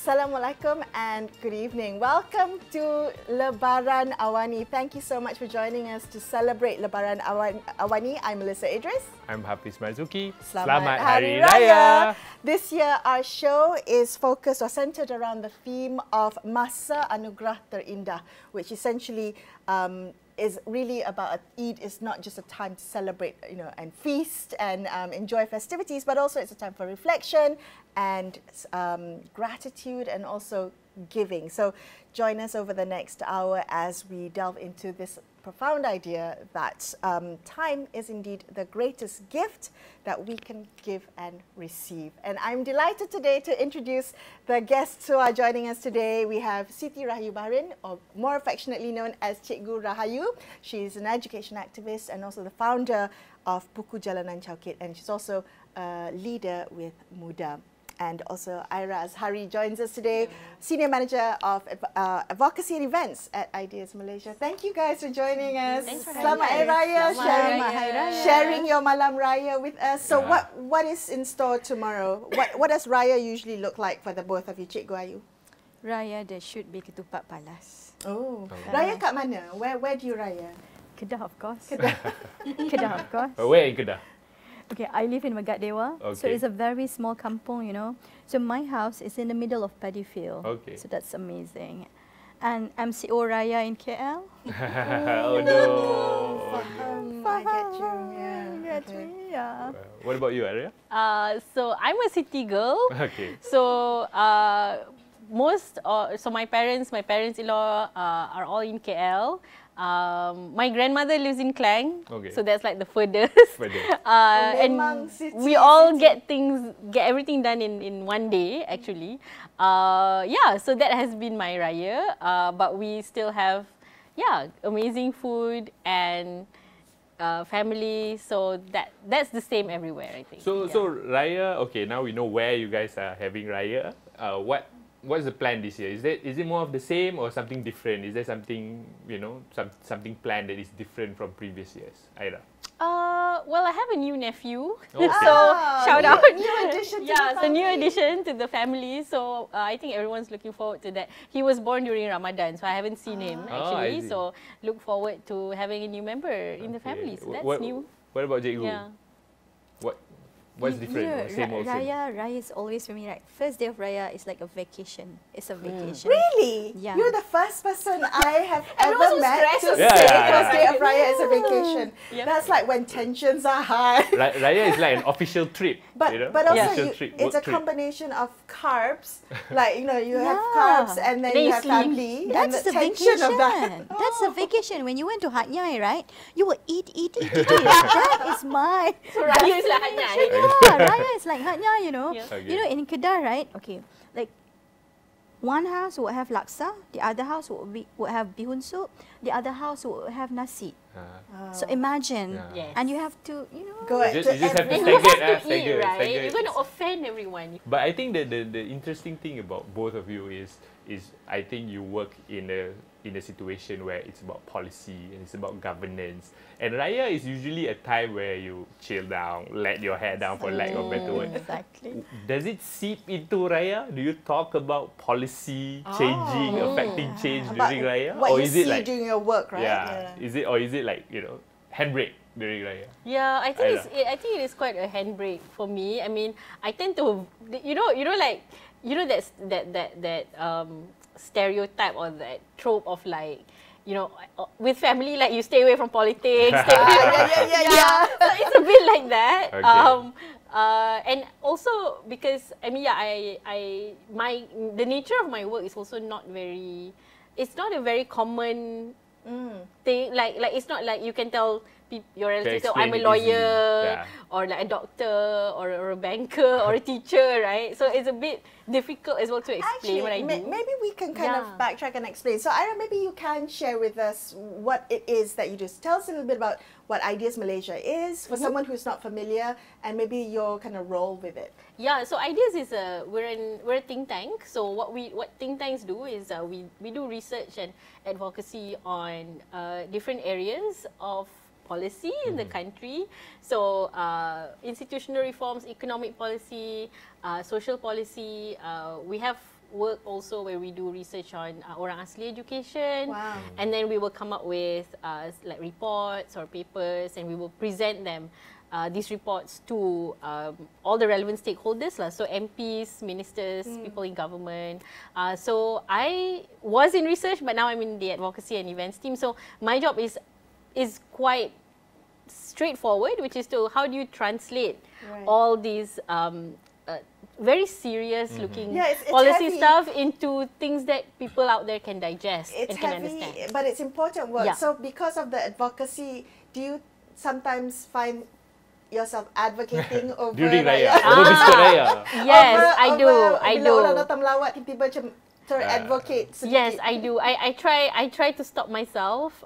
Assalamualaikum and good evening. Welcome to Lebaran AWANI. Thank you so much for joining us to celebrate Lebaran AWANI. I'm Melisa Idris. I'm Hafiz Marzukhi. Selamat Hari Raya. Raya. This year our show is focused or centered around the theme of Masa Anugerah Terindah, which essentially is really about Eid is not just a time to celebrate, and feast and enjoy festivities, but also it's a time for reflection and gratitude and also giving. So join us over the next hour as we delve into this profound idea that time is indeed the greatest gift that we can give and receive. And I'm delighted today to introduce the guests who are joining us today. We have Siti Rahayu Baharin, or more affectionately known as Cikgu Rahayu. She's an education activist and also the founder of Buku Jalanan Caukit, and she's also a leader with Muda. And also Aira Azhari joins us today, Senior Manager of Advocacy and Events at Ideas Malaysia. Thank you guys for joining us. Thanks for Selamat Hari Raya, sharing your Malam Raya with us. So what is in store tomorrow? What does Raya usually look like for the both of you, Cikgu Ayu? Raya, there should be ketupat palas. Oh, Raya kat mana? Where do you Raya? Kedah, of course. Kedah, of course. Where in Kedah? Okay, I live in Megat Dewa, so it's a very small kampung, So my house is in the middle of paddy field. Okay. So that's amazing. And MCO Raya in KL. Oh no. I get you. Yeah. Get me, yeah. What about you, Aira? So I'm a city girl. Okay. So so my parents-in-law are all in KL. My grandmother lives in Klang, so that's like the furthest. And we all get everything done in one day actually. Yeah, so that has been my Raya. But we still have, amazing food and family. So that's the same everywhere, I think. So Raya. Okay, now we know where you guys are having Raya. What's the plan this year? Is it more of the same or something different? Is there something, something planned that is different from previous years? Aira? Well, I have a new nephew, okay. So shout out. New addition to the it's a new family. addition to the family. So I think everyone's looking forward to that. He was born during Ramadan, so I haven't seen him actually. So look forward to having a new member in the family. So that's new. What about Cikgu? Yeah. What's different? Same or same? Raya is always for me, like, first day of Raya is like a vacation. It's a vacation. Really? Yeah. You're the first person I have ever met to say Yeah. first day of Raya is a vacation. Yep. That's like when tensions are high. Raya is like an official trip. But also it's a trip. combination of carbs, like you have carbs and then you have family. That's and the the tension vacation. of that. That's the vacation. When you went to Hatnyai, right? You will eat. That is my. So Raya is like Hatnyai. Yeah, Raya is like Hatnyai, Yeah. Okay. In Kedah, right? Okay, like one house will have laksa, the other house will have bihun soup, the other house will have nasi. So imagine, Yes. and you have to, Go You just have to And you have to stagger, eat, right? stagger. You're going to offend everyone. But I think the interesting thing about both of you is I think you work in a situation where it's about policy and it's about governance. And Raya is usually a time where you chill down, let your hair down, for lack of better word. exactly. Does it seep into Raya? Do you talk about policy changing, affecting change during Raya? What Or you is it see like during your work, right? yeah. Is it like handbrake during Raya? Yeah, I think it is quite a handbrake for me. I mean, I tend to that stereotype or that trope of like, with family, like you stay away from politics. Stay away Yeah. So it's a bit like that. Okay. And also because the nature of my work is also not very. It's not a very common thing. Like it's not like you can tell your relatives, I'm a lawyer, or like a doctor, or a banker, or a teacher, right? So it's a bit difficult as well to explain what I do. Maybe we can kind of backtrack and explain. So Aira, maybe you can share with us what it is that you do. Tell us a little bit about what Ideas Malaysia is for someone who's not familiar, and maybe your kind of role with it. Yeah, so Ideas is we're a think tank. So what think tanks do is we do research and advocacy on different areas of policy in the country. So institutional reforms, economic policy, social policy. We have work also where we do research on orang asli education. Wow. And then we will come up with like reports or papers, and we will present them. These reports to all the relevant stakeholders, so MPs, ministers, people in government. So I was in research, but now I'm in the advocacy and events team. So my job is quite straightforward, which is to how do you translate all these very serious looking policy stuff into things that people out there can digest and can understand. But it's important work. So because of the advocacy, do you sometimes find yourself advocating over during Raya? Raya. Yes, I do. Bila orang datang melawat, tiba-tiba macam ter-advocate sedikit. Yes, I do. I try to stop myself.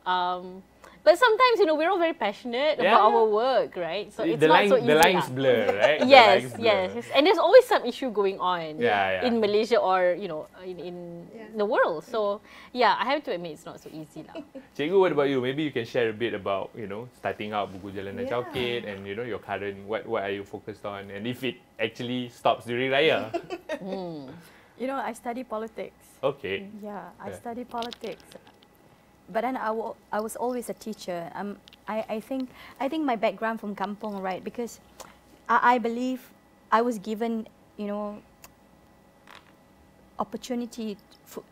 But sometimes, you know, we're all very passionate about our work, right? So it's not so easy. The lines blur, right? Yes, yes. And there's always some issue going on in Malaysia or, you know, in the world. So, yeah, I have to admit it's not so easy lah. Cikgu, what about you? Maybe you can share a bit about, you know, starting out Buku Jalanan Cawkit and, you know, your current, what are you focused on? And if it actually stops during Raya? You know, I study politics. Okay. Yeah, I study politics. But then I was always a teacher. I think my background from kampong, right? Because I believe I was given, you know, opportunity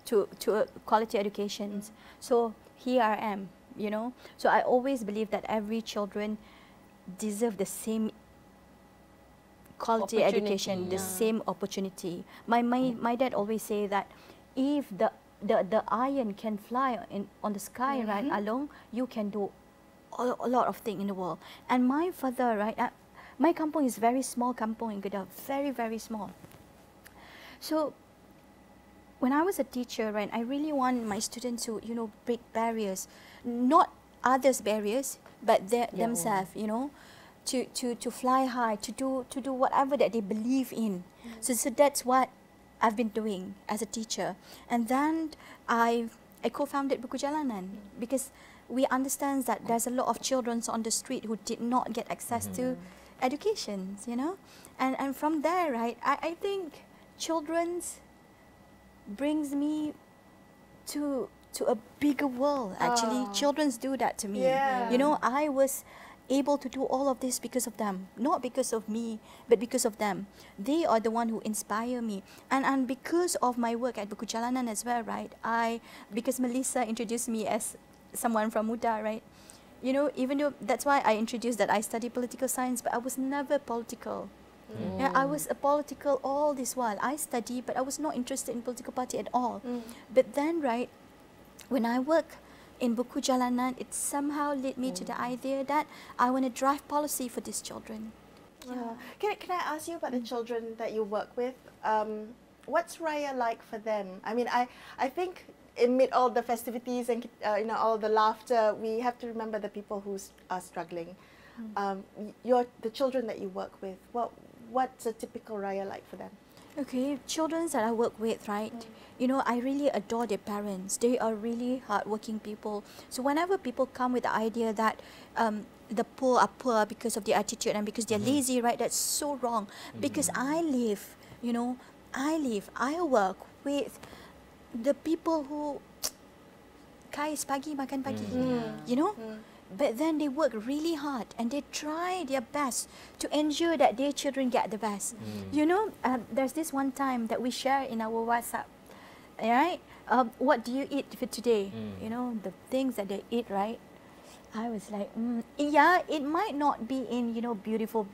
to quality education. So here I am, you know. So I always believe that every children deserve the same quality education, the same opportunity. My dad always say that if the iron can fly on the sky, right, along, you can do a lot of things in the world. And my father, right, my kampong is very small kampong in Kedah, very, very small. So when I was a teacher, right, I really want my students to, you know, break barriers, not others' barriers, but themselves, you know, to fly high, to do whatever that they believe in. So that's what I've been doing as a teacher. And then I co-founded Buku Jalanan because we understand that there's a lot of children on the street who did not get access to education, you know. And from there, right, I think children's brings me to a bigger world, actually. Children's do that to me. You know, I was able to do all of this because of them, not because of me, but because of them. They are the one who inspire me, and because of my work at Buku Jalanan as well, right? Because Melisa introduced me as someone from Muda, right? You know, even though that's why I introduced that I study political science, but I was never political. Yeah, I was apolitical all this while. I studied, but I was not interested in political party at all. But then, right, when I work in Buku Jalanan, it somehow led me to the idea that I want to drive policy for these children. Can I ask you about the children that you work with? What's Raya like for them? I mean, I think amid all the festivities and you know, all the laughter, we have to remember the people who are struggling. The children that you work with, what's a typical Raya like for them? Okay, children that I work with, right? You know, I really adore their parents. They are really hardworking people. So whenever people come with the idea that the poor are poor because of their attitude and because they're lazy, right? That's so wrong. Because I live, you know, I work with the people who kais pagi makan pagi, you know? But then they work really hard and they try their best to ensure that their children get the best. You know, there's this one time that we share in our WhatsApp, right? What do you eat for today? You know, the things that they eat, right? I was like, yeah, it might not be in, you know, beautiful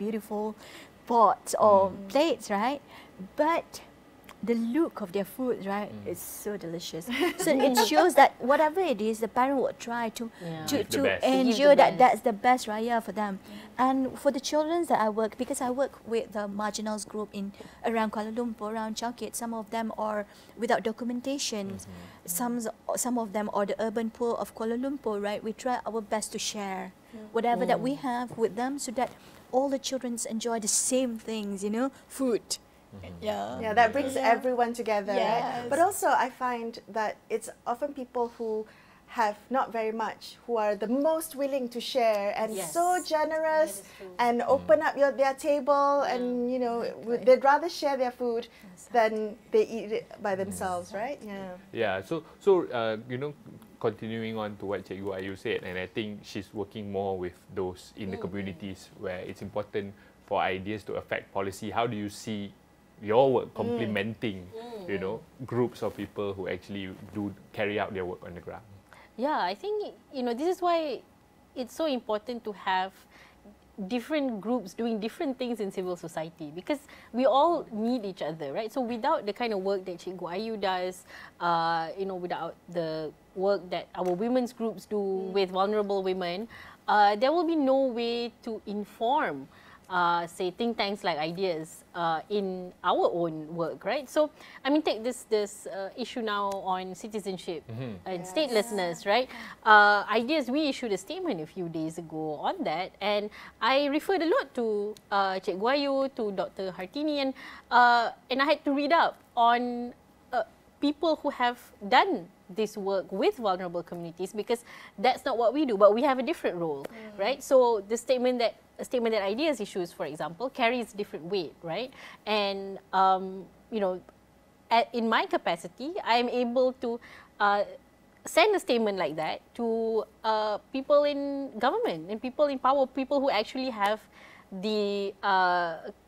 pots or plates, right? But the look of their food, right, is so delicious. So it shows that whatever it is, the parent would try to ensure that that's the best Raya for them. And for the children that I work, because I work with the marginals group in around Kuala Lumpur, around Cawkit, some of them are without documentation, some of them are the urban poor of Kuala Lumpur, right? We try our best to share whatever that we have with them so that all the children enjoy the same things, you know, food. Yeah, that brings everyone together, right? But also I find that it's often people who have not very much, who are the most willing to share and so generous and open up their table and, you know, they'd rather share their food than they eat it by themselves, right? Yeah. Yeah, so you know, continuing on to what Cikgu Ayu said, and I think she's working more with those in the communities where it's important for ideas to affect policy. How do you see your work complementing, you know, groups of people who actually do carry out their work on the ground? Yeah, I think, you know, this is why it's so important to have different groups doing different things in civil society, because we all need each other, right? So without the kind of work that Cikgu Ayu does, you know, without the work that our women's groups do with vulnerable women, there will be no way to inform say think tanks like ideas in our own work, right? So, I mean, take this issue now on citizenship and statelessness, right? Ideas, we issued a statement a few days ago on that, and I referred a lot to Cikgu Ayu, to Dr. Hartini, and I had to read up on people who have done this work with vulnerable communities, because that's not what we do, but we have a different role, right? So the statement that ideas issues, for example, carries different weight, right? And you know, in my capacity, I'm able to send a statement like that to people in government and people in power, people who actually have the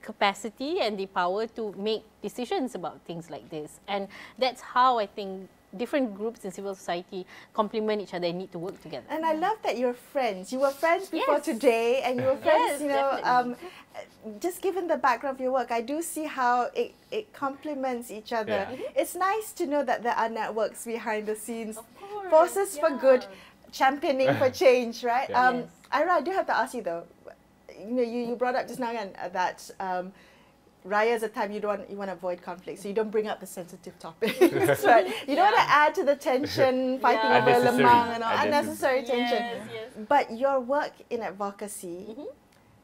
capacity and the power to make decisions about things like this. And that's how I think different groups in civil society complement each other and need to work together. And I love that you're friends. You were friends before today, and you were friends, you know, just given the background of your work, I do see how it complements each other. It's nice to know that there are networks behind the scenes, forces for good, championing for change, right? Aira, I do have to ask you though, you know, you brought up just now again that Raya is a time you want to avoid conflict, so you don't bring up the sensitive topics, right? You don't want to add to the tension, fighting over lemang and all, unnecessary tension. But your work in advocacy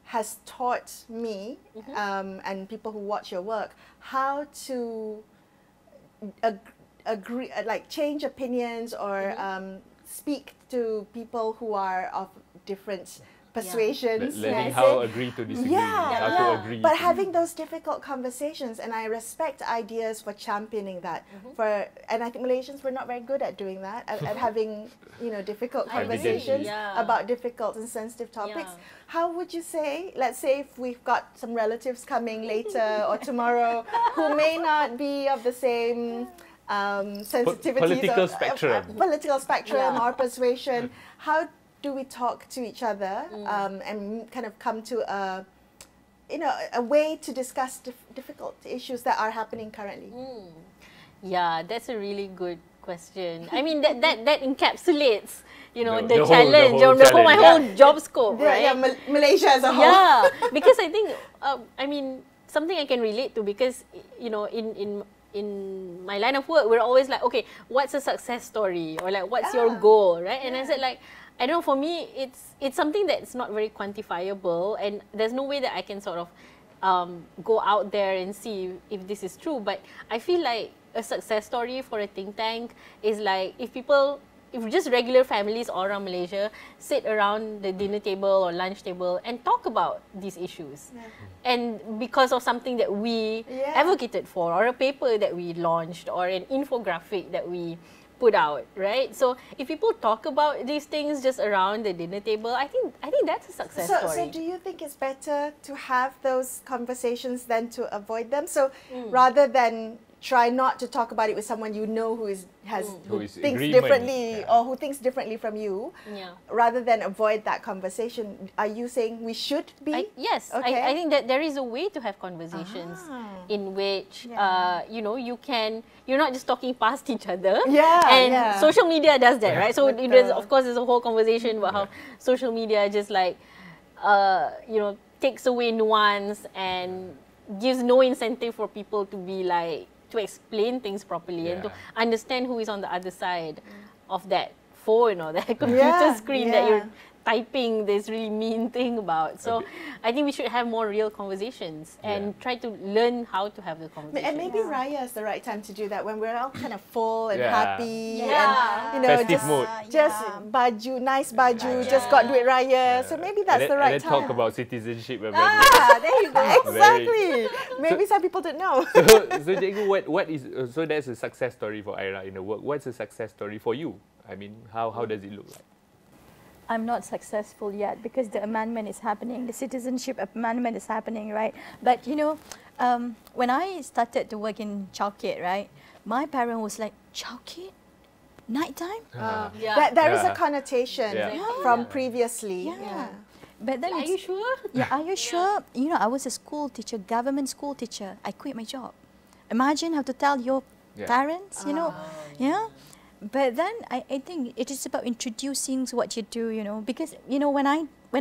has taught me and people who watch your work how to agree, like change opinions or speak to people who are of different persuasions. Learning how to agree to disagree. How to agree. But having those difficult conversations, and I respect ideas for championing that. And I think Malaysians were not very good at doing that, at having, you know, difficult conversations about difficult and sensitive topics. How would you say, let's say if we've got some relatives coming later or tomorrow who may not be of the same sensitivities political spectrum or persuasion, how do we talk to each other and kind of come to a, you know, a way to discuss difficult issues that are happening currently? Yeah, that's a really good question. I mean, that encapsulates, you know, the challenge, my whole job scope, right? Yeah, Malaysia as a whole. Yeah, because I think, I mean, something I can relate to, because, you know, in my line of work, we're always like, okay, what's a success story, or like, what's your goal, right? And I said, like, I don't know, for me, it's something that's not very quantifiable, and there's no way that I can sort of go out there and see if this is true. But I feel like a success story for a think tank is like if just regular families all around Malaysia sit around the dinner table or lunch table and talk about these issues. And because of something that we advocated for, or a paper that we launched, or an infographic that we put out, right? So if people talk about these things just around the dinner table, I think that's a success story. So do you think it's better to have those conversations than to avoid them? So rather than try not to talk about it with someone you know who thinks differently or who thinks differently from you, rather than avoid that conversation, are you saying we should be? Yes, okay. I think that there is a way to have conversations in which you know, you're not just talking past each other. Social media does that, right? So of course there's a whole conversation about how social media just like you know, takes away nuance and gives no incentive for people to be like, to explain things properly and to understand who is on the other side of that phone or that computer screen that you're typing this really mean thing about. So I think we should have more real conversations and try to learn how to have the conversation. And maybe Raya is the right time to do that when we're all kind of full and happy and festive mood. Just baju, nice baju, just got duit Raya. So maybe that's the right time. And then talk about citizenship. There you go. Exactly. Maybe some people don't know. So Cikgu, what is so that's a success story for Aira in the work. What's a success story for you? I mean, how does it look like? I'm not successful yet because the amendment is happening, the citizenship amendment is happening, right? But you know, when I started to work in childcare, right, my parent was like, childcare? Nighttime? There is a connotation from previously. But then are you sure? Are you sure? You know, I was a school teacher, government school teacher. I quit my job. Imagine how to tell your parents, you know? But then I think it is about introducing what you do, you know, because, you know, when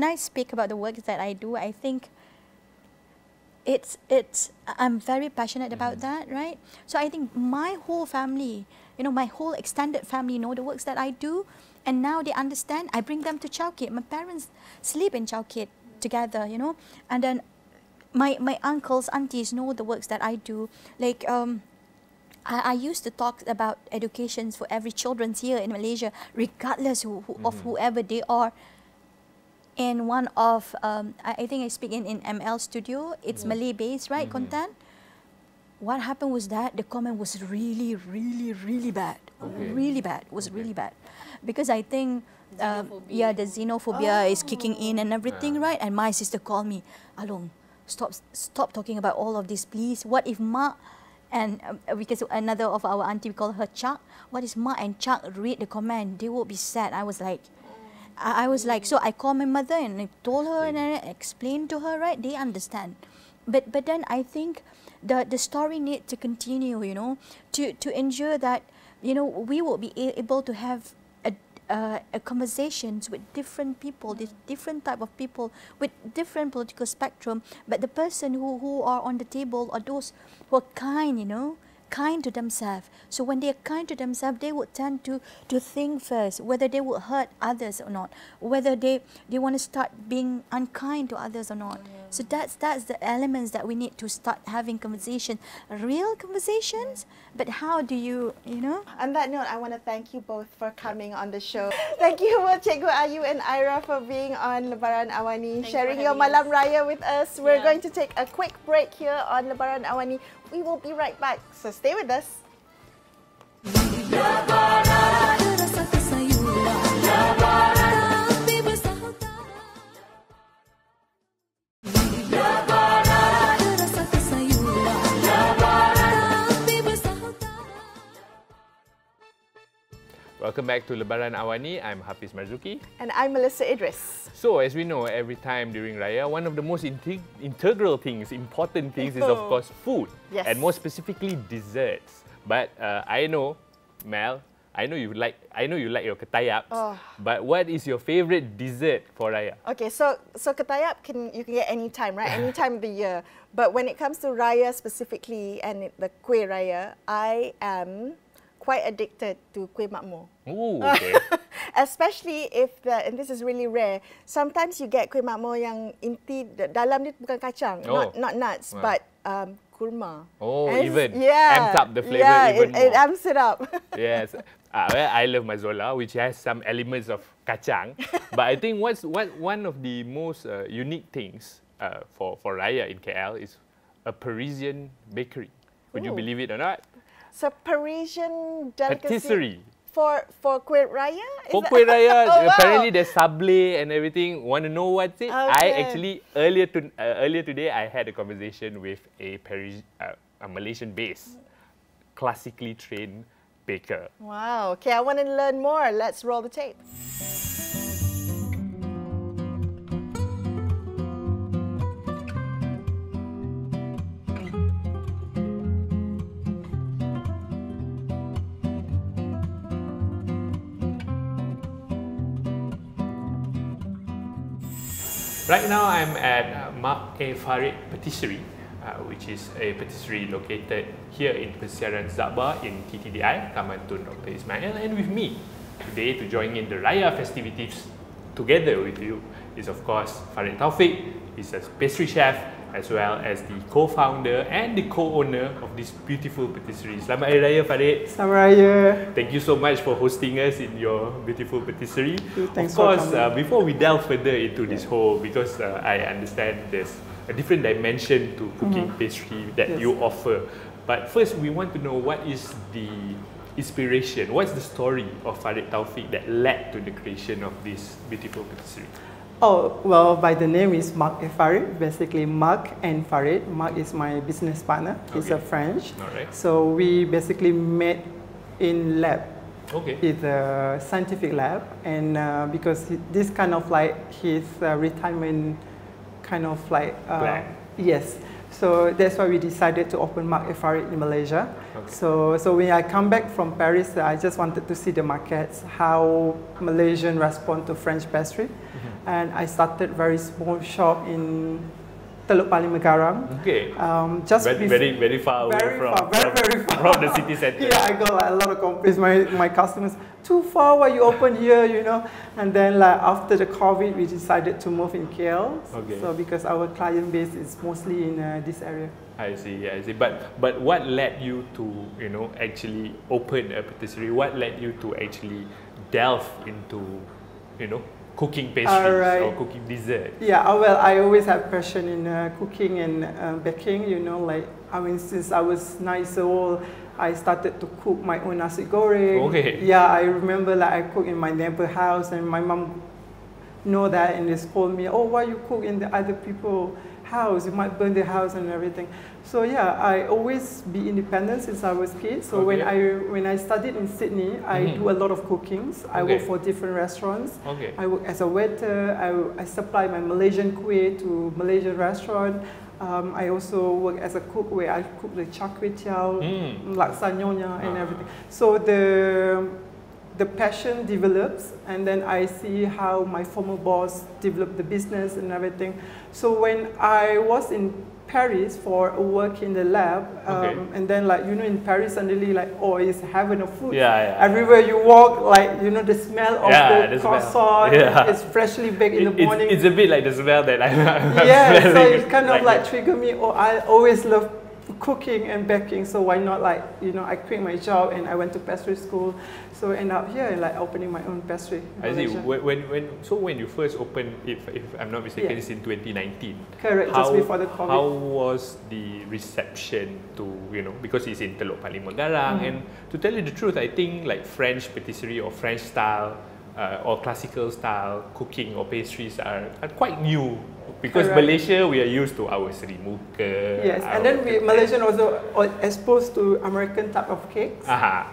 I speak about the work that I do, I think I'm very passionate about that, right? So I think my whole family, you know, my whole extended family know the works that I do, and now they understand. I bring them to childcare. My parents sleep in childcare together, you know, and then my uncles, aunties know the works that I do. Like, I used to talk about education for every children here in Malaysia, regardless of whoever they are. In one of, I think I speak in ML Studio, it's Malay based, right, content? What happened was that the comment was really, really, really bad. Really bad. It was really bad. Because I think, the xenophobia is kicking in and everything, right? And my sister called me, Along, stop talking about all of this, please. What if Ma... And because another of our auntie, we call her Chuck. What is Ma and Chuck read the comment? They will be sad. I was like, so I called my mother and I told her and I explained to her, right? They understand. But then I think the story needs to continue, you know, to ensure that, you know, we will be able to have a conversations with different people, different type of people with different political spectrum, but the person who are on the table are those who are kind, you know, kind to themselves. So when they are kind to themselves, they would tend to think first whether they would hurt others or not, whether they want to start being unkind to others or not. So that's the elements that we need to start having conversation, real conversations. But how do you know? On that note, I want to thank you both for coming on the show. Thank you, Cikgu Ayu and Aira, for being on Lebaran Awani, sharing your Malam Raya with us. We're going to take a quick break here on Lebaran Awani. We will be right back, so stay with us. Welcome back to Lebaran Awani. I'm Hafiz Marzukhi. And I'm Melisa Idris. So, as we know, every time during Raya, one of the most integral things, important things is, of course, food. Yes. And more specifically, desserts. But I know, Mel, I know you like your ketayaps. But what is your favorite dessert for Raya? Okay, so ketayap you can get any time, right? Any time of the year. But when it comes to Raya specifically and the kuih Raya, I am quite addicted to kuih makmur. Ooh, okay. Especially if and this is really rare. Sometimes you get kuih makmur yang inti dalam dia bukan kacang, not nuts, but kurma. Even amps up the flavor even more. It amps it up. Yes. I love mazola, which has some elements of kacang. But I think one of the most unique things for Raya in KL is a Parisian bakery. Would you believe it or not? So Parisian delicacy patisserie for kuih Raya? For kuih Raya, apparently there's sablé and everything. Want to know what's it? I actually earlier today I had a conversation with a Malaysian-based, classically trained baker. Wow. Okay, I want to learn more. Let's roll the tape. Right now, I'm at Mak A. Farid Patisserie, which is a patisserie located here in Persiaran Zabah in TTDI, Taman Tun Dr. Ismail, and with me today to join in the Raya festivities together with you is of course Farid Tawfik. He's a pastry chef as well as the co-founder and the co-owner of this beautiful patisserie. Selamat Hari Raya, Farid. Selamat Raya. Thank you so much for hosting us in your beautiful patisserie. Thanks of course, for coming. before we delve further into this whole, because I understand there's a different dimension to cooking pastry that you offer. But first, we want to know what is the inspiration, what's the story of Farid Tawfik that led to the creation of this beautiful patisserie? Oh, well, by the name is Mark and Farid, basically Mark and Farid. Mark is my business partner, he's a French. Alright. So we basically met in lab. Okay. It's a scientific lab, and because this kind of like his retirement kind of like, yes. So that's why we decided to open Mark and Farid in Malaysia. Okay. So when I come back from Paris, I just wanted to see the markets, how Malaysian respond to French pastry. And I started very small shop in Teluk Paling Megarang. Okay. Just very far away very far from the city center. Yeah, I got like a lot of complaints. My customers, too far, why you open here, you know? And then like after the COVID, we decided to move in KL. Okay. So because our client base is mostly in this area. I see. But what led you to, you know, actually open a patisserie? What led you to actually delve into, you know, cooking pastries or cooking dessert? Yeah, well, I always have passion in cooking and baking, you know, like, I mean, since I was 9 years old, I started to cook my own nasi goreng. Okay. Yeah, I remember like I cook in my neighbor house and my mom know that and they scold me, oh, why you cook in the other people's house? You might burn the house and everything. So yeah, I always be independent since I was a kid. So when I studied in Sydney, I do a lot of cookings. I work for different restaurants. Okay. I work as a waiter. I supply my Malaysian kuih to Malaysian restaurant. I also work as a cook where I cook the char kway teow, laksanya and everything. So the passion develops, and then I see how my former boss developed the business and everything. So when I was in Paris for a work in the lab, and then like, you know, in Paris suddenly like, oh, it's heaven of food. Everywhere you walk, like, you know, the smell of the croissant, it's freshly baked in the morning. It's a bit like the smell that I'm yeah, so it kind of like triggered me, oh, I always love cooking and baking, so why not, like, you know, I quit my job and I went to pastry school, so I end up here like opening my own pastry. I see. When you first opened, if I'm not mistaken, it's in 2019. Correct, just before the COVID. How was the reception to, you know, because it's in Teluk Paling Megarang, and to tell you the truth, I think like French patisserie or French style or classical style cooking or pastries are quite new. Because Malaysia, we are used to our Sri Muka. Yes, and then Malaysian also exposed to American type of cakes.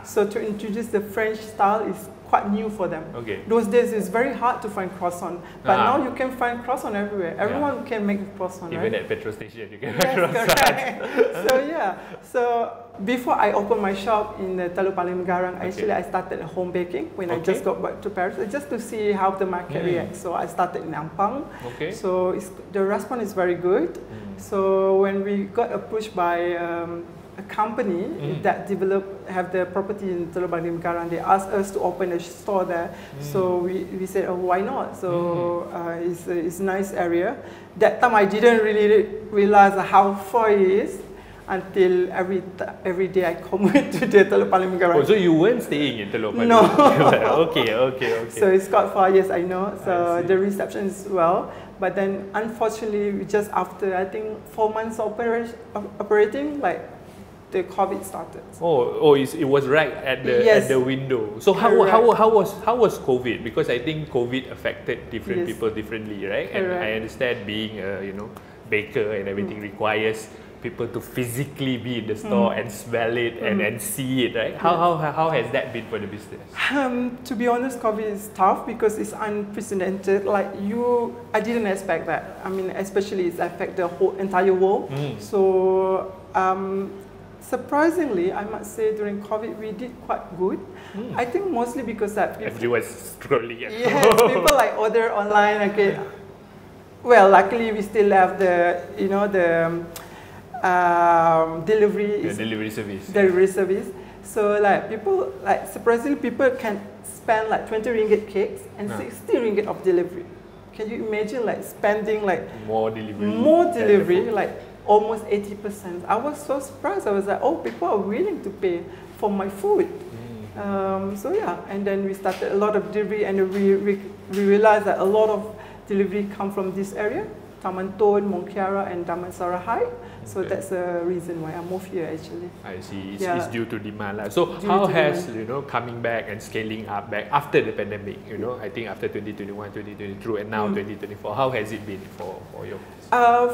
So to introduce the French style is quite new for them. Okay. Those days it's very hard to find croissant, but now you can find croissant everywhere. Everyone can make croissant, even at petrol station you can find croissant. Correct. So yeah, so before I opened my shop in the Teluk Paling Megarang, actually I started home baking when I just got back to Paris, just to see how the market reacts. So I started in Ampang. So the response is very good. So when we got approached by a company that have the property in Teluk Paling Megarang, they asked us to open a store there. So we said, oh, why not? So it's a nice area. That time I didn't really realize how far it is until every day I commute to the Teluk Paling Megarang. Oh, so you weren't staying in Teluk Paling? No. Okay. So it's quite far, yes, I know. So the reception is well. But then unfortunately, just after I think 4 months operating, like, the COVID started. It was right at the window. So how was COVID? Because I think COVID affected different people differently, right? And I understand being a baker and everything requires people to physically be in the store and smell it and see it, right? How has that been for the business? To be honest, COVID is tough because it's unprecedented. Like I didn't expect that. I mean, especially it's affect the whole entire world. So surprisingly, I must say during COVID we did quite good. I think mostly because that everyone's scrolling at yes, people like order online. Okay, well, luckily we still have the delivery service. Delivery service. So like people, like surprisingly, people can spend like 20 ringgit cakes and 60 ringgit of delivery. Can you imagine like spending like more delivery, like almost 80%? I was so surprised. I was like, oh, people are willing to pay for my food. So yeah, and then we started a lot of delivery, and we realized that a lot of delivery come from this area, Taman Tun, Mongkiara, and Taman Sarahai. So that's the reason why I moved here actually. I see. It's due to demand. So how has coming back and scaling up back after the pandemic? I think after 2021, 2022, and now 2024. How has it been for you?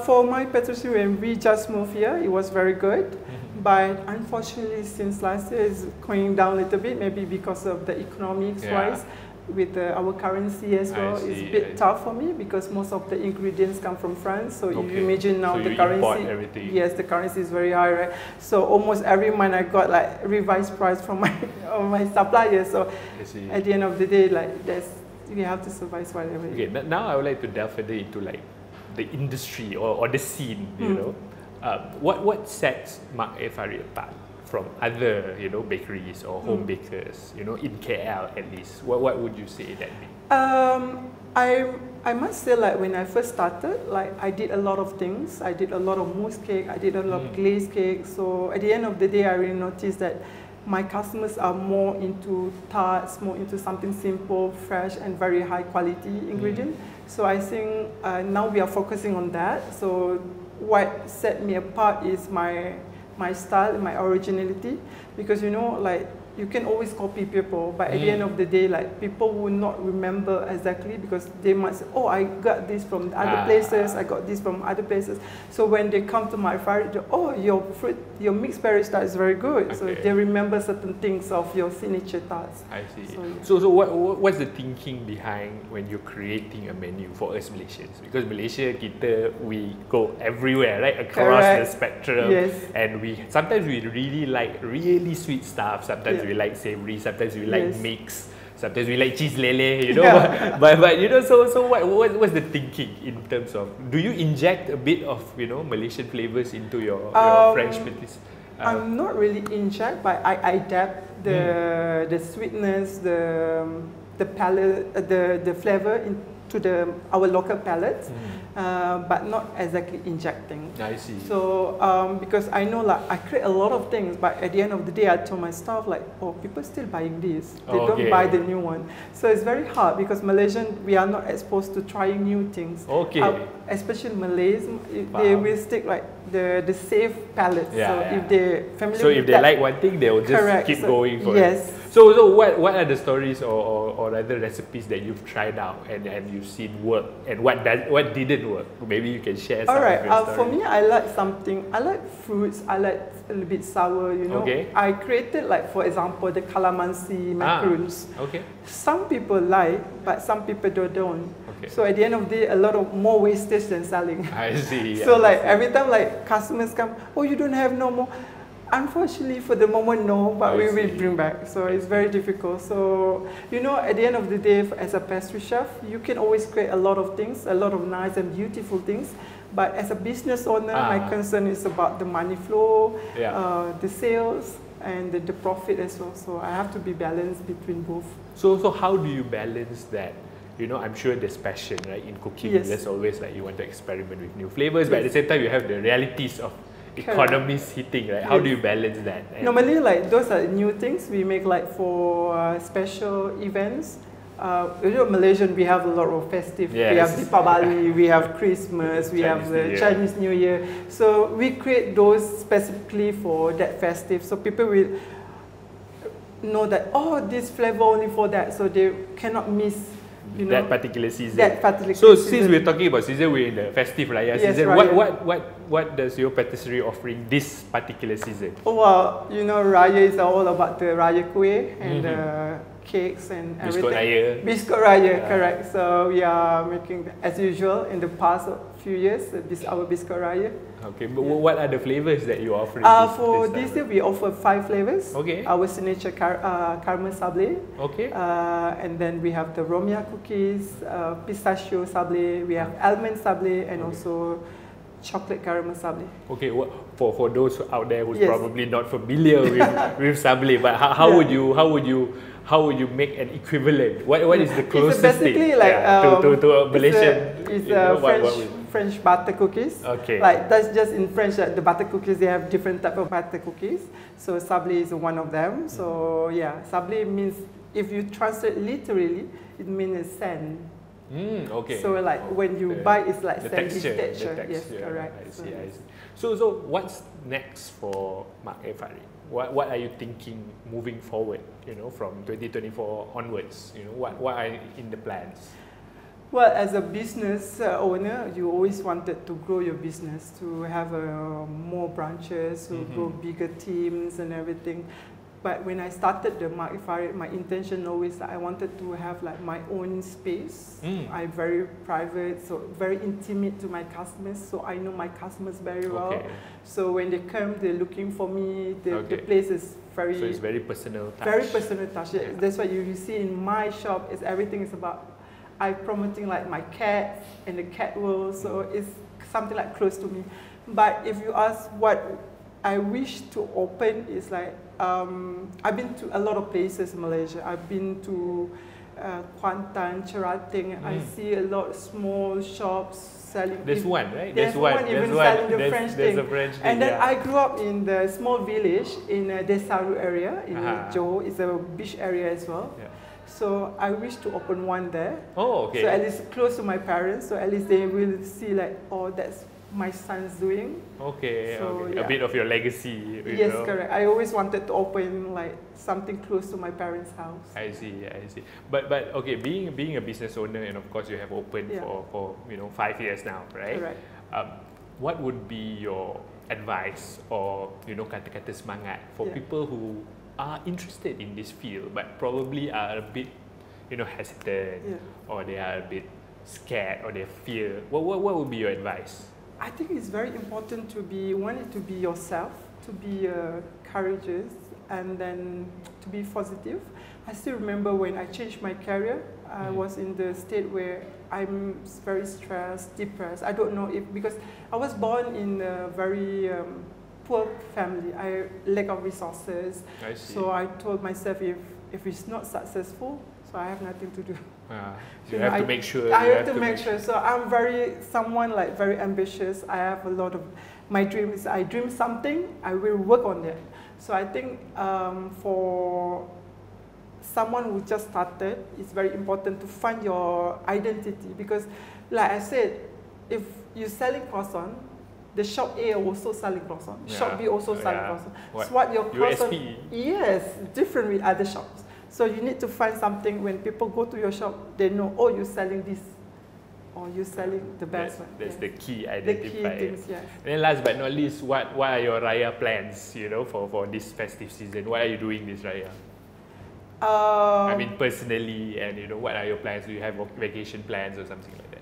For my patisserie, when we just moved here, it was very good. But unfortunately, since last year, it's going down a little bit. Maybe because of the economics wise. With our currency as well, it's a bit tough for me because most of the ingredients come from France. So you imagine now the currency. Yes, the currency is very high, right? So almost every month I got like revised price from my suppliers. So at the end of the day, like we have to survive whatever. Okay, now I would like to delve further into like the industry or the scene. What sets Mak Farid apart from other, bakeries or home bakers, in KL at least? What would you say that means? I must say, like when I first started, like I did a lot of things. I did a lot of mousse cake. I did a lot of glazed cake. So at the end of the day, I really noticed that my customers are more into tarts, more into something simple, fresh, and very high quality ingredient. So I think now we are focusing on that. So what set me apart is my style, my originality, because like you can always copy people, but at the end of the day, like people will not remember exactly because they might say, oh, I got this from other places, I got this from other places. So when they come to my Farid, oh, your mixed berry tart is very good. So they remember certain things of your signature tarts. I see. So what's the thinking behind when you're creating a menu for us Malaysians? Because Malaysia, we go everywhere, right? Across the spectrum. And sometimes we really like really sweet stuff, sometimes we like savory, sometimes we like mix, sometimes we like cheese lele, but so what's the thinking in terms of, do you inject a bit of Malaysian flavors into your French patisserie? I'm not really inject, but I adapt the sweetness, the palate, the flavor into our local palates, but not exactly injecting. I see. So because I know like I create a lot of things, but at the end of the day I tell my staff like, oh, people still buying this, they don't buy the new one. So it's very hard because Malaysian, we are not exposed to trying new things. Especially Malays, they will stick like the safe palette. If they familiar if they like one thing, they will just keep going for it. So what are the stories or other recipes that you've tried out and you've seen work, and what didn't work? Maybe you can share some of your stories. For me, I like fruits, I like a little bit sour, I created like, for example, the calamansi macaroons. Some people like, but some people don't. So at the end of the day, a lot of more wastage than selling. I see. So like every time like customers come, oh, you don't have no more. Unfortunately, for the moment, no, but we will bring back. So it's very difficult. So, at the end of the day, as a pastry chef, you can always create a lot of things, a lot of nice and beautiful things. But as a business owner, my concern is about the money flow, the sales, and the profit as well. So I have to be balanced between both. So how do you balance that? I'm sure there's passion, right, in cooking. There's always like you want to experiment with new flavors, but at the same time, you have the realities of economies hitting, right? How do you balance that? Normally, like those are new things we make like for special events. Malaysian, we have a lot of festive. We have Deepavali, we have Christmas, we have the Chinese New Year. So we create those specifically for that festive. So people will know that, oh, this flavor only for that. So they cannot miss that particular season. Since we're talking about season, we're in the festive Raya season. What does your patisserie offering this particular season? Oh, well, Raya is all about the Raya kueh and cakes and everything. Biskut Raya, correct. So we are making, as usual, in the past few years, our Biskut Raya. Okay, but what are the flavors that you're offering? For this year, we offer 5 flavors. Our signature caramel sablé. And then we have the Romia cookies, pistachio sablé, we have almond sablé, and also chocolate caramel sabli. Okay, for those out there who's probably not familiar with sabli, but how would you make an equivalent? What is the closest basically thing like, to a Malaysian? It's French butter cookies. Okay. Like that's just in French, the butter cookies, they have different type of butter cookies. So sabli is one of them. So yeah, sabli means, if you translate literally, it means sand. Okay. So like when you bite, it's like sandy texture. The Yes, texture. correct. I see. So what's next for Mak Farid? What are you thinking moving forward? You know, from 2024 onwards. You know, what are in the plans? Well, as a business owner, you always wanted to grow your business, to have more branches, to grow bigger teams and everything. But when I started the Mak Farid, my intention always, I wanted to have like my own space. I'm very private, so very intimate to my customers, so I know my customers very well. So when they come, they're looking for me. The place is very... So it's very personal touch. Very personal touch. Yeah. That's what you see in my shop, is everything is about, I'm promoting like my cat and the cat world, so it's something like close to me. But if you ask what I wish to open, is like, I've been to a lot of places in Malaysia. I've been to Kuantan, Cherating. I see a lot of small shops selling. There's one, right? There's one even selling the French thing. A French thing. And then I grew up in the small village in Desaru area in Johor. It's a beach area as well. Yeah. So I wish to open one there. Oh, okay. So at least close to my parents, so at least they will see like, oh, that's my son's doing. Okay, so, a bit of your legacy. Yes, correct. I always wanted to open like something close to my parents' house. I see. But okay, being a business owner, and of course you have opened for 5 years now, right? Correct. What would be your advice or kata-kata semangat for people who are interested in this field but probably are a bit hesitant or they are a bit scared or they fear? What would be your advice? I think it's very important to be yourself, to be courageous, and then to be positive. I still remember when I changed my career, I was in the state where I'm very stressed, depressed. I don't know if, because I was born in a very poor family. I lack of resources. I see. So I told myself, if it's not successful, so I have nothing to do. You have to make sure. I have to make sure. So I'm someone like very ambitious. I have a lot of, my dream is, I dream something, I will work on it. So I think for someone who just started, it's very important to find your identity, because like I said, if you're selling croissant, the shop A also selling croissant, shop B also selling croissant. Swap your croissant. USP. Yes, different with other shops. So you need to find something when people go to your shop, they know, oh, you're selling this, or you're selling the best one. That's the key identifier. The key things, yes. And then last but not least, what are your Raya plans, for this festive season? What are you doing this Raya? I mean, personally, and what are your plans? Do you have vacation plans or something like that?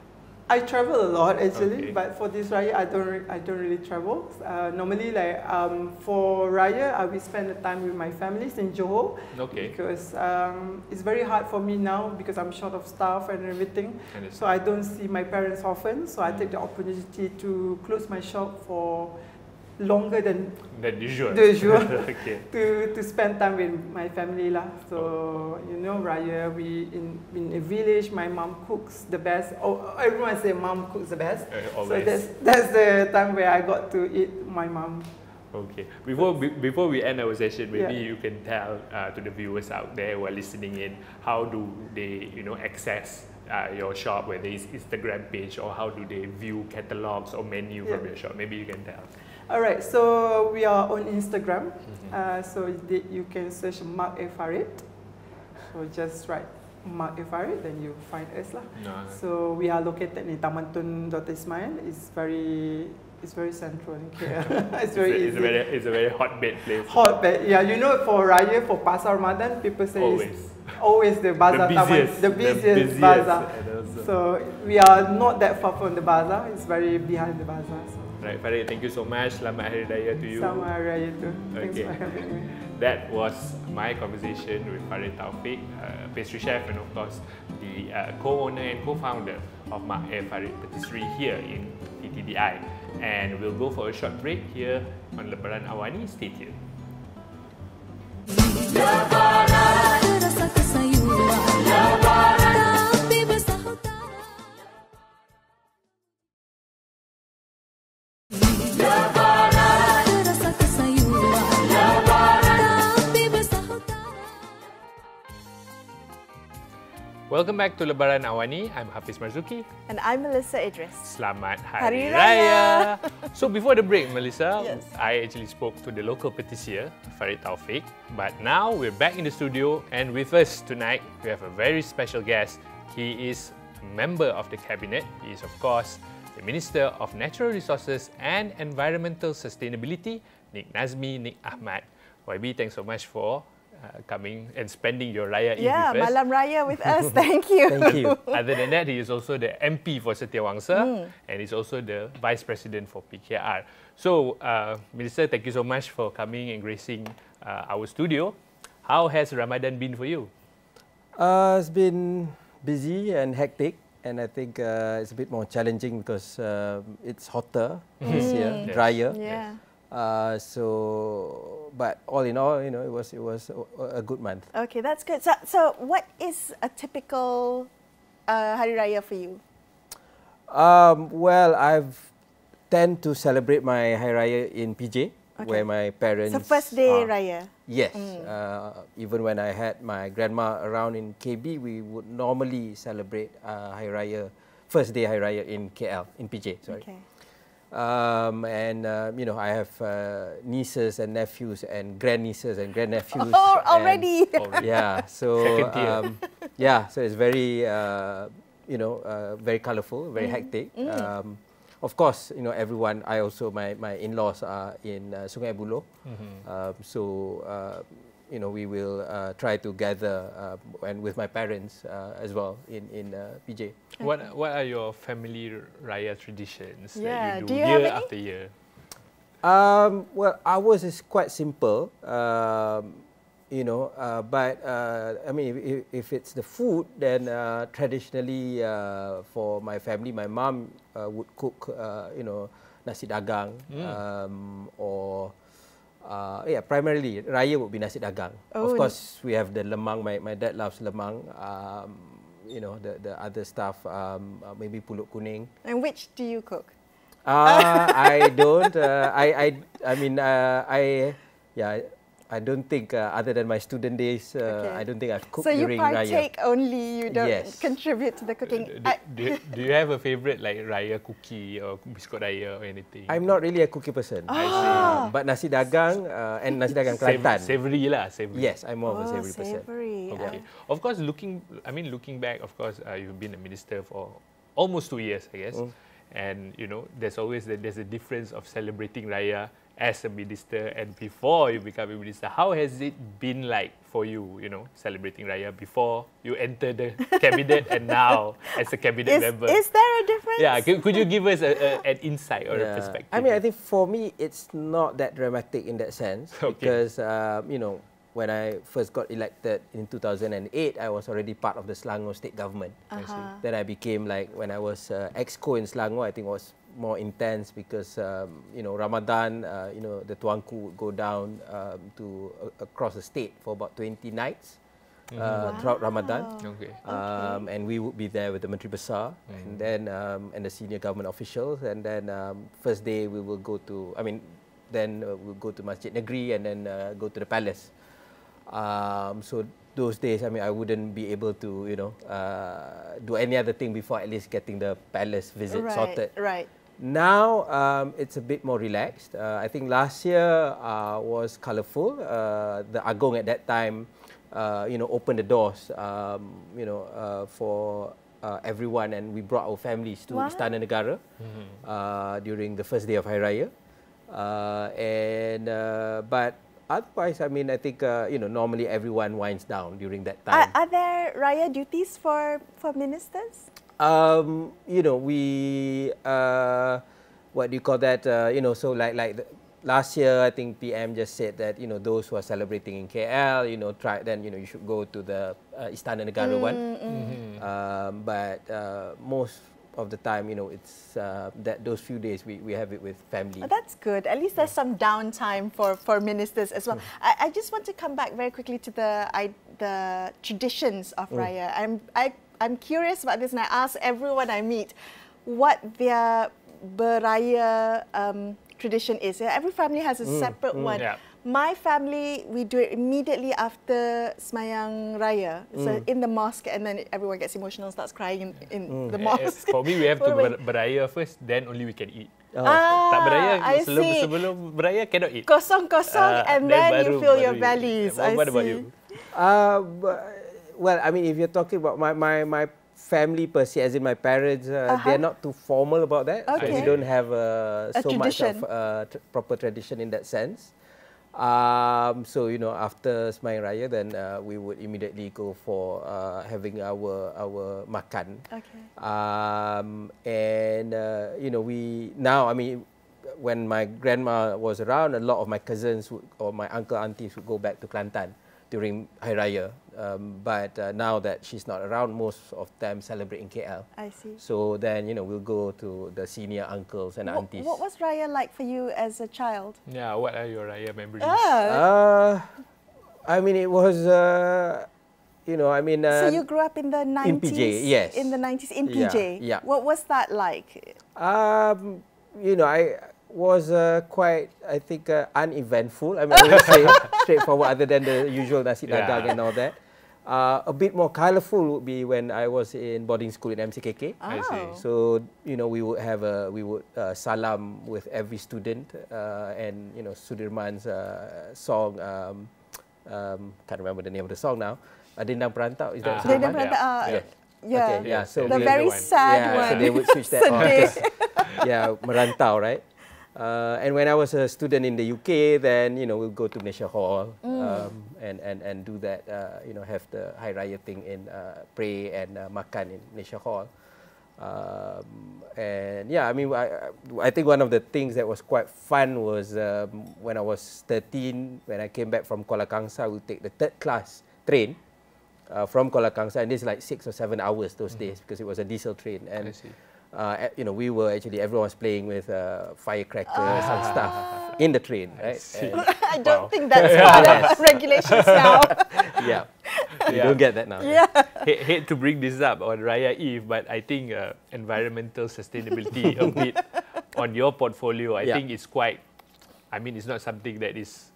I travel a lot actually, but for this Raya, I don't really travel. Normally, like for Raya, I will spend the time with my families in Johor. Okay. Because it's very hard for me now because I'm short of staff and everything. So I don't see my parents often. So I take the opportunity to close my shop for longer than usual. Okay. to spend time with my family lah. So Raya, we in a village. My mom cooks the best. Oh, everyone say mom cooks the best. So that's the time where I got to eat my mom. Okay. Before we end our session, maybe you can tell to the viewers out there who are listening in, how do they access your shop, whether it's Instagram page, or how do they view catalogs or menu from your shop? Maybe you can tell. Alright, so we are on Instagram, so you can search Mak Farid. So just write Mak Farid, then you find us lah. So we are located in Taman Tun Dr. Ismail. It's very central in KL. It's very easy. It's a very hotbed place. Hotbed, yeah. For Raya, for Pasar Ramadan, people say always the bazaar, the busiest bazaar. So we are not that far from the bazaar. It's very behind the bazaar. So. Right, Farid, thank you so much. Selamat Hari Raya to you. Selamat Hari Raya too. Thanks for having me. That was my conversation with Farid Tawfik, pastry chef, and of course the co-owner and co-founder of Mak Farid Patisserie here in TTDI. and we'll go for a short break here on Lebaran Awani. Stay tuned. Welcome back to Lebaran Awani. I'm Hafiz Marzukhi. And I'm Melisa Idris. Selamat Hari Hari Raya. Raya. So before the break, Melisa, Yes. I actually spoke to the local patissier, Farid Tawfik. But now we're back in the studio, and with us tonight, we have a very special guest. He is a member of the cabinet. He is, of course, the Minister of Natural Resources and Environmental Sustainability, Nazmi Ahmad. YB, thanks so much for coming and spending your Raya Eve with us. Malam Raya with us. Thank you. Thank you. Other than that, he is also the MP for Setiawangsa and he's also the Vice President for PKR. So, Minister, thank you so much for coming and gracing our studio. How has Ramadan been for you? It's been busy and hectic, and I think it's a bit more challenging because it's hotter this year, drier. Yeah. But all in all, you know, it was a good month. Okay, that's good. So what is a typical Hari Raya for you? Well, I've tend to celebrate my Hari Raya in PJ, where my parents. So first day Raya. Yes. Even when I had my grandma around in KB, we would normally celebrate Hari Raya, first day Hari Raya in KL, in PJ. Sorry. Okay. You know, I have nieces and nephews and grandnieces and grandnephews. Oh, already. Yeah. So Second tier. yeah. So it's very you know, very colourful, very hectic. Of course, you know, everyone. I also my in-laws are in Sungai Buloh. You know, we will try to gather and with my parents as well in PJ. What are your family Raya traditions that you do, Do you have year any? after year? Well, ours is quite simple, you know. But I mean, if it's the food, then traditionally for my family, my mom would cook, you know, nasi dagang or. Yeah, primarily Raya would be nasi dagang. Oh, of course, we have the lemang. My dad loves lemang. You know, the other stuff, maybe pulut kuning. And which do you cook? I don't. I mean, I don't think other than my student days, I don't think I've cooked during Raya. So you partake only, you don't contribute to the cooking. Do you have a favourite like Raya cookie or biskut Raya or anything? I'm not really a cookie person. I see. But nasi dagang and nasi dagang Kelantan. Savoury lah, savoury. Yes, I'm more of a savoury person. Savoury. Okay. Of course, looking back, of course, you've been a minister for almost 2 years, I guess. And you know, there's a difference of celebrating Raya as a minister and before you become a minister. How has it been like for you, you know, celebrating Raya before you enter the cabinet and now as a cabinet member? Is there a difference? Yeah, could you give us an insight or a perspective? I mean, I think for me, it's not that dramatic in that sense because, you know, when I first got elected in 2008, I was already part of the Selangor state government. Then I became like, when I was exco in Selangor, I think it was more intense because, you know, Ramadan, you know, the Tuanku would go down to across the state for about 20 nights throughout Ramadan. And we would be there with the Menteri Besar and then and the senior government officials. And then first day we will go to, I mean, then we'll go to Masjid Negeri and then go to the palace. So those days, I mean, I wouldn't be able to, you know, do any other thing before at least getting the palace visit sorted. Right. Now it's a bit more relaxed. I think last year was colourful. The Agong at that time, you know, opened the doors, you know, for everyone, and we brought our families to Istana Negara during the first day of Hari Raya. But otherwise, I mean, I think, you know, normally everyone winds down during that time. Are there Raya duties for ministers? You know, we, what do you call that? You know, so like last year, I think PM just said that, you know, those who are celebrating in KL, you know, then, you know, you should go to the Istana Negara one. But most of the time, you know, it's that those few days we have it with family. Oh, that's good. At least there's some downtime for ministers as well. I just want to come back very quickly to the traditions of Raya. I'm curious about this, and I ask everyone I meet what their beraya tradition is. Every family has a separate one. Yeah. My family, we do it immediately after Semayang Raya. So in the mosque, and then everyone gets emotional and starts crying in the mosque. For me, we have to beraya first, then only we can eat. Tak beraya, sebelum beraya cannot eat. Kosong-kosong, and then you fill your bellies. What about you? Well, I mean, if you're talking about my family per se, as in my parents, they're not too formal about that. Okay. So we don't have so much of proper tradition in that sense. So, you know, after Semayang Raya, then we would immediately go for having our makan. Okay. And, you know, I mean, when my grandma was around, a lot of my cousins or my uncle, aunties would go back to Kelantan during Hari Raya. But now that she's not around, most of them celebrate in KL. I see. So then, you know, we'll go to the senior uncles and aunties. What was Raya like for you as a child? Yeah, what are your Raya memories? I mean, it was, you know, I mean... so you grew up in the 90s? In PJ, yes. In the 90s, in PJ? Yeah. What was that like? You know, I was quite, I think, uneventful. I mean, I would say straightforward, other than the usual nasi dagang and all that. A bit more colourful would be when I was in boarding school in MCKK. I see. So, you know, we would have salam with every student, and, you know, Sudirman's song, can't remember the name of the song now. Dendang Perantau, is that Dendang Perantau, yeah. Okay, yeah. So the very sad one. So they would switch that on. Yeah, Merantau, right? And when I was a student in the UK, then, you know, we'll go to Malaysia Hall and do that, you know, have the Hari Raya thing in pray and makan in Malaysia Hall. And yeah, I mean, I think one of the things that was quite fun was when I was 13, when I came back from Kuala Kangsar, we'll take the 3rd class train from Kuala Kangsar, and this is like 6 or 7 hours those days because it was a diesel train. And I see. you know, we were actually, everyone was playing with firecrackers and stuff in the train, right? I don't think that's part of regulations now. Yeah. You don't get that now. Yeah. Hate to bring this up on Raya Eve, but I think environmental sustainability a bit on your portfolio, I think it's quite, I mean, it's not something that is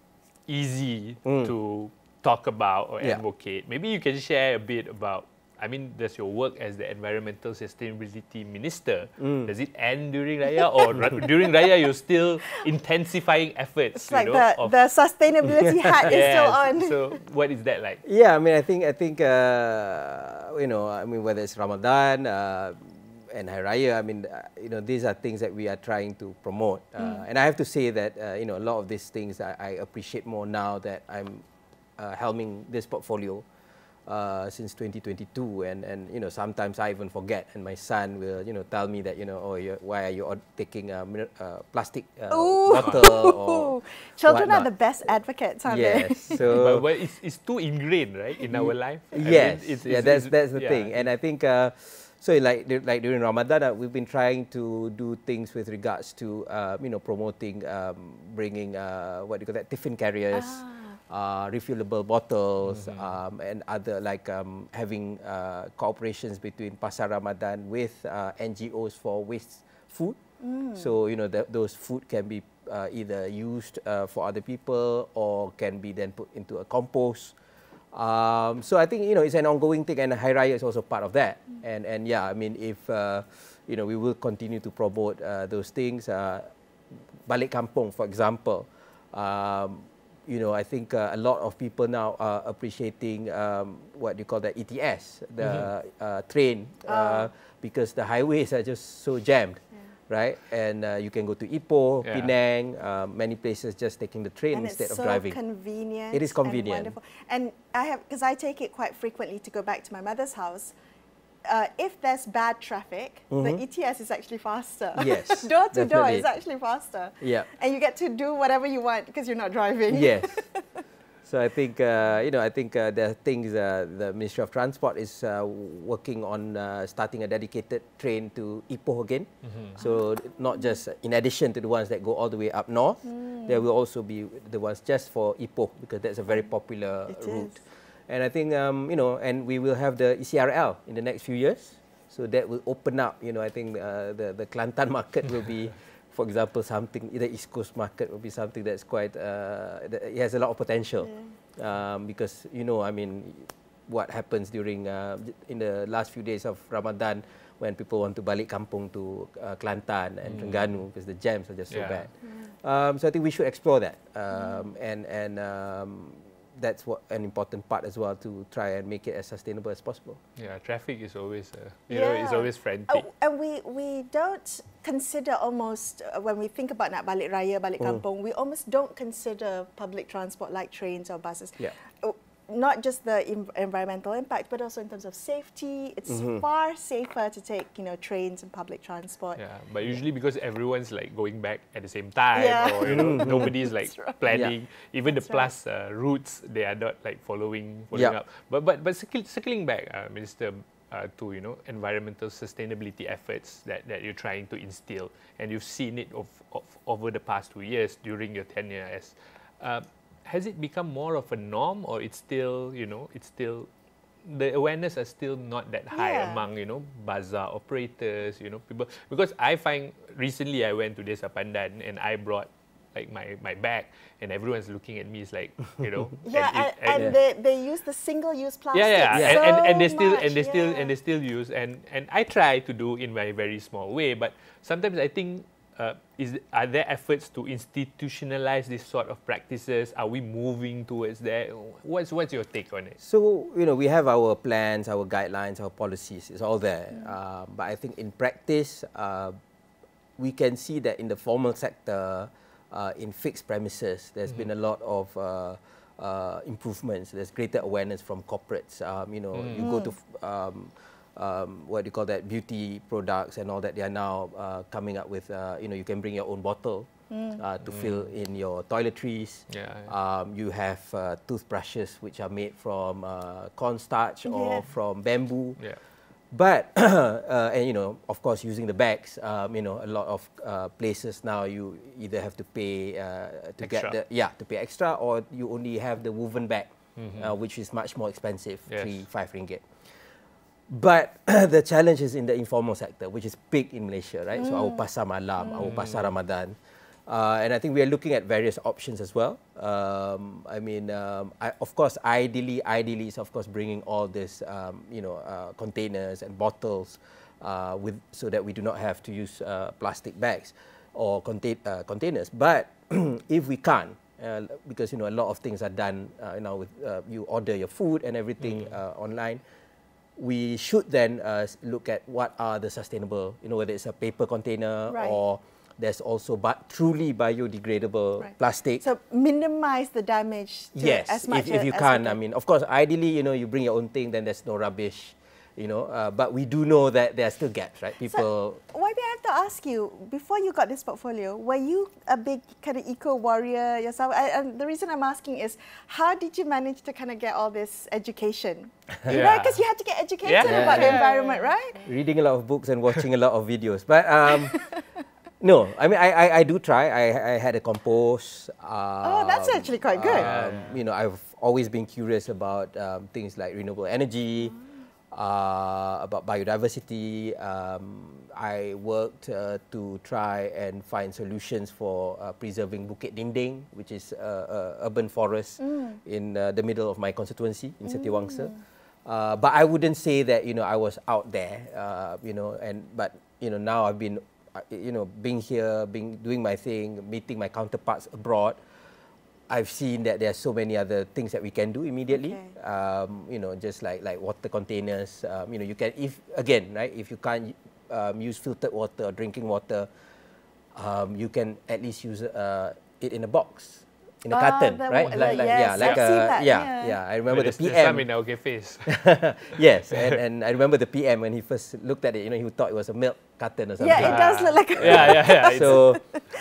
easy to talk about or advocate. Maybe you can share a bit about, I mean, does your work as the Environmental Sustainability Minister, does it end during Raya, or during Raya you're still intensifying efforts? It's like the sustainability hat is still on. So what is that like? Yeah, I mean, I think you know, I mean, whether it's Ramadan and Hari Raya, I mean, you know, these are things that we are trying to promote. And I have to say that, you know, a lot of these things I appreciate more now that I'm helming this portfolio. Since 2022, and you know, sometimes I even forget, and my son will, you know, tell me that, you know, oh, why are you taking a plastic bottle or children whatnot. are the best advocates, aren't they? Yes, so but it's too ingrained, right, in our life. Yes, I mean, yeah, that's the thing, and I think so. Like during Ramadan, we've been trying to do things with regards to you know, promoting, bringing what do you call that, tiffin carriers. Refillable bottles, and other, like having cooperations between Pasar Ramadan with NGOs for waste food. So, you know, those food can be either used for other people or can be then put into a compost. So I think, you know, it's an ongoing thing, and Hari Raya is also part of that. And yeah, I mean, if you know, we will continue to promote those things. Balik Kampung, for example. You know, I think a lot of people now are appreciating what you call the ETS, the train, because the highways are just so jammed, right? And you can go to Ipoh, Penang, many places just taking the train instead of driving. It's so convenient. It is convenient. And wonderful. And I have, because I take it quite frequently to go back to my mother's house. If there's bad traffic, the ETS is actually faster. Yes, door to door is actually faster. Yeah. And you get to do whatever you want because you're not driving. Yes. So I think, there are things, the Ministry of Transport is working on starting a dedicated train to Ipoh again. So not just in addition to the ones that go all the way up north, there will also be the ones just for Ipoh, because that's a very popular route. And I think, and we will have the ECRL in the next few years. So that will open up, I think the Kelantan market will be, for example, something, the East Coast market will be something that's quite, it has a lot of potential. Because, what happens during, in the last few days of Ramadan, when people want to balik kampung to Kelantan and Terengganu, because the jams are just so bad. So I think we should explore that. That's an important part as well, to try and make it as sustainable as possible. Yeah, traffic is always, it's always frantic. And we don't consider almost, when we think about nak balik raya, balik kampung, we almost don't consider public transport like trains or buses. Not just the environmental impact, but also in terms of safety. It's far safer to take, trains and public transport. Yeah, but usually because everyone's like going back at the same time, or nobody's like planning. Even the plus routes, they are not like following up. But circling back, Minister, to environmental sustainability efforts that you're trying to instill, and you've seen it over the past 2 years during your tenure as. Has it become more of a norm, or it's still, the awareness are still not that high among, bazaar operators, people? Because I find recently I went to Desa Pandan and I brought like my bag, and everyone's looking at me. It's like, and they use the single-use plastic. And they still use, and I try to do in my very small way, but sometimes I think. Are there efforts to institutionalize this sort of practices? Are we moving towards that? What's your take on it? So, we have our plans, our guidelines, our policies. It's all there. But I think in practice, we can see that in the formal sector, in fixed premises, there's been a lot of improvements. There's greater awareness from corporates. You go to what do you call that, beauty products and all that, they are now coming up with, you can bring your own bottle to fill in your toiletries. You have toothbrushes which are made from cornstarch or from bamboo. But, and of course, using the bags, a lot of places now you either have to pay to extra. To pay extra, or you only have the woven bag, which is much more expensive, 3-5 ringgit. But the challenge is in the informal sector, which is big in Malaysia, right? So our pasar malam, our pasar Ramadan. And I think we are looking at various options as well. Of course, ideally is of course bringing all this, containers and bottles so that we do not have to use plastic bags or containers. But if we can't, because a lot of things are done now with you order your food and everything online. We should then look at what are the sustainable, whether it's a paper container or there's also truly biodegradable plastic. So minimize the damage as much if you can. I mean, of course, ideally, you bring your own thing, then there's no rubbish. But we do know that there are still gaps, right? People. So, why do I have to ask you, before you got this portfolio, were you a big kind of eco warrior yourself? And the reason I'm asking is, how did you manage to kind of get all this education? Because you had to get educated about the environment, right? Reading a lot of books and watching a lot of videos, but no, I mean, I do try. I had a compost. That's actually quite good. I've always been curious about things like renewable energy. About biodiversity. I worked to try and find solutions for preserving Bukit Dinding, which is urban forest in the middle of my constituency in Setiawangsa. But I wouldn't say that I was out there, but now I've been being here, doing my thing, meeting my counterparts abroad. I've seen that there are so many other things that we can do immediately. Just like water containers. You can, if you can't use filtered water or drinking water, you can at least use it in a box, in a carton, right? I remember the PM. There's some in our cafes. Yes, and I remember the PM when he first looked at it. He thought it was a milk carton or something. Yeah, it does look like a So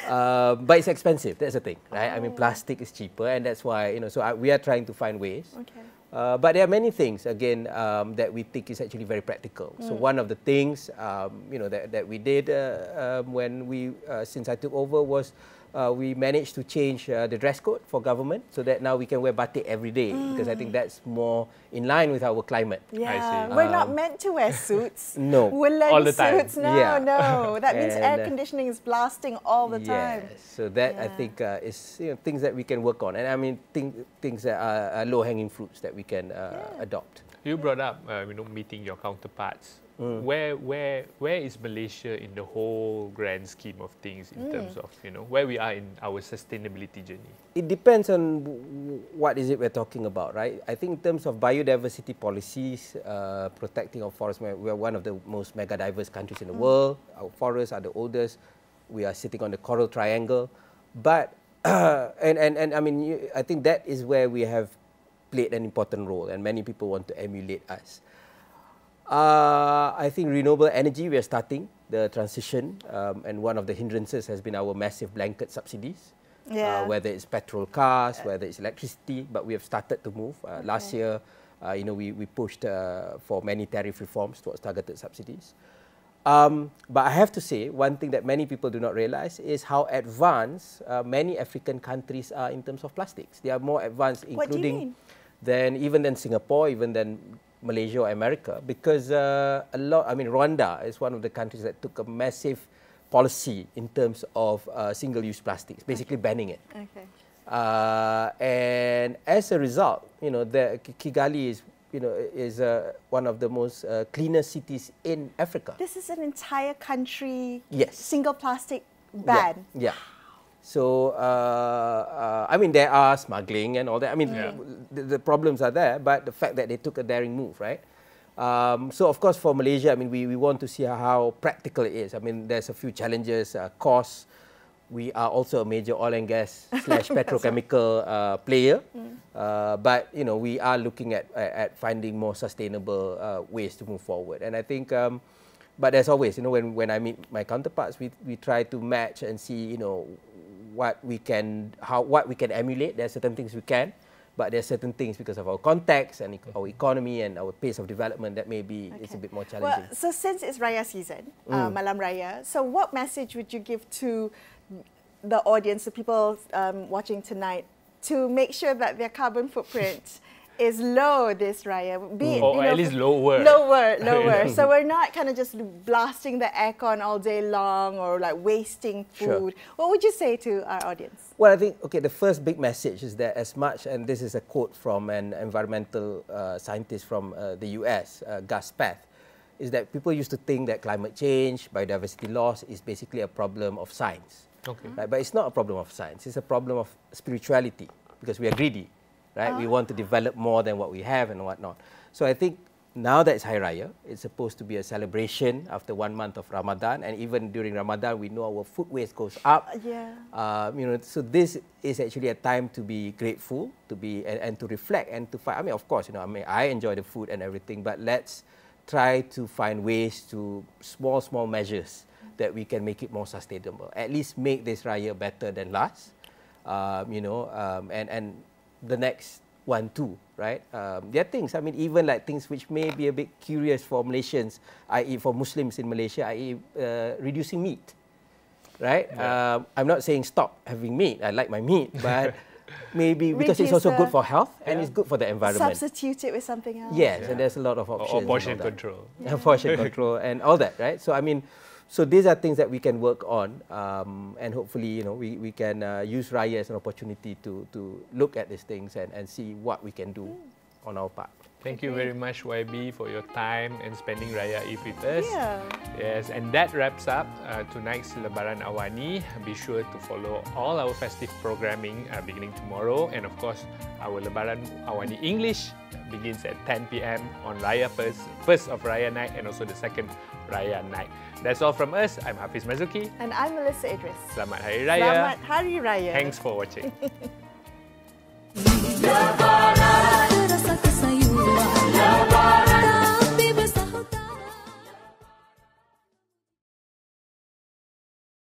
But it's expensive. That's the thing, right? I mean, plastic is cheaper, and that's why, you know. So we are trying to find ways. Okay. But there are many things again that we think is actually very practical. So one of the things, you know, that we did when since I took over was. We managed to change the dress code for government so that now we can wear batik every day because I think that's more in line with our climate. Yeah, I see. We're not meant to wear suits. No. Woolen all the time. Suits. No, no. That means air conditioning is blasting all the time. So that I think is, you know, things that we can work on, and I mean things that are low-hanging fruits that we can adopt. You brought up you know, meeting your counterparts. Where is Malaysia in the whole grand scheme of things in terms of, you know, where we are in our sustainability journey? It depends on what is it we're talking about, right? I think in terms of biodiversity policies, protecting our forests, we're one of the most mega diverse countries in the world. Our forests are the oldest. We are sitting on the Coral Triangle. But, and I mean, I think that is where we have played an important role, and many people want to emulate us. I think renewable energy, we are starting the transition, and one of the hindrances has been our massive blanket subsidies, whether it's petrol cars, whether it's electricity, but we have started to move. Last year, you know, we pushed for many tariff reforms towards targeted subsidies. But I have to say, one thing that many people do not realize is how advanced many African countries are in terms of plastics. They are more advanced, including even than Singapore, even than Malaysia or America, because I mean, Rwanda is one of the countries that took a massive policy in terms of single-use plastics, basically banning it. Okay. And as a result, you know, Kigali is, you know, is one of the most cleaner cities in Africa. This is an entire country. Yes. Single plastic ban. Yeah. So, I mean, there are smuggling and all that. I mean, the problems are there, but the fact that they took a daring move, right? So, of course, for Malaysia, I mean, we want to see how practical it is. I mean, there's a few challenges, costs. We are also a major oil and gas / petrochemical player. But, you know, we are looking at finding more sustainable ways to move forward. And I think, but as always, you know, when I meet my counterparts, we try to match and see, you know, what we can emulate. There are certain things we can, but there are certain things because of our context and our economy and our pace of development that maybe it's a bit more challenging. Well, so since it's Raya season, Malam Raya, so what message would you give to the audience, the people watching tonight, to make sure that their carbon footprint is low this Raya, be it, or at least lower. Lower. So we're not kind of just blasting the aircon all day long or like wasting food. Sure. What would you say to our audience? Well, I think, okay, the first big message is that as much, and this is a quote from an environmental scientist from the US, Gus Path, is that people used to think that climate change, biodiversity loss is basically a problem of science. Okay. Right? But it's not a problem of science, it's a problem of spirituality, because we are greedy. Right? We want to develop more than what we have and whatnot. So I think now that it's Hari Raya, it's supposed to be a celebration after 1 month of Ramadan, and even during Ramadan, we know our food waste goes up. You know, so this is actually a time to be grateful, to be and to reflect and to find. I mean, of course, you know, I mean, I enjoy the food and everything, but let's try to find ways to small measures that we can make it more sustainable. At least make this Raya better than last. You know, and the next one too, right? There are things, I mean, even like things which may be a bit curious for Malaysians, i.e. for Muslims in Malaysia, i.e. Reducing meat, right? I'm not saying stop having meat, I like my meat, but maybe because it's also good for health and it's good for the environment. Substitute it with something else. Yes, and there's a lot of options. Or portion control. Portion control and all that, right? So, I mean, so these are things that we can work on, and hopefully, you know, we can use Raya as an opportunity to look at these things and see what we can do on our part. Thank you very much, YB, for your time and spending Raya Eve with us. Yes, and that wraps up tonight's Lebaran AWANI. Be sure to follow all our festive programming beginning tomorrow, and of course, our Lebaran AWANI English begins at 10 PM on Raya first of Raya night and also the second Raya night. That's all from us. I'm Hafiz Marzukhi. And I'm Melisa Idris. Selamat Hari Raya. Selamat Hari Raya. Thanks for watching.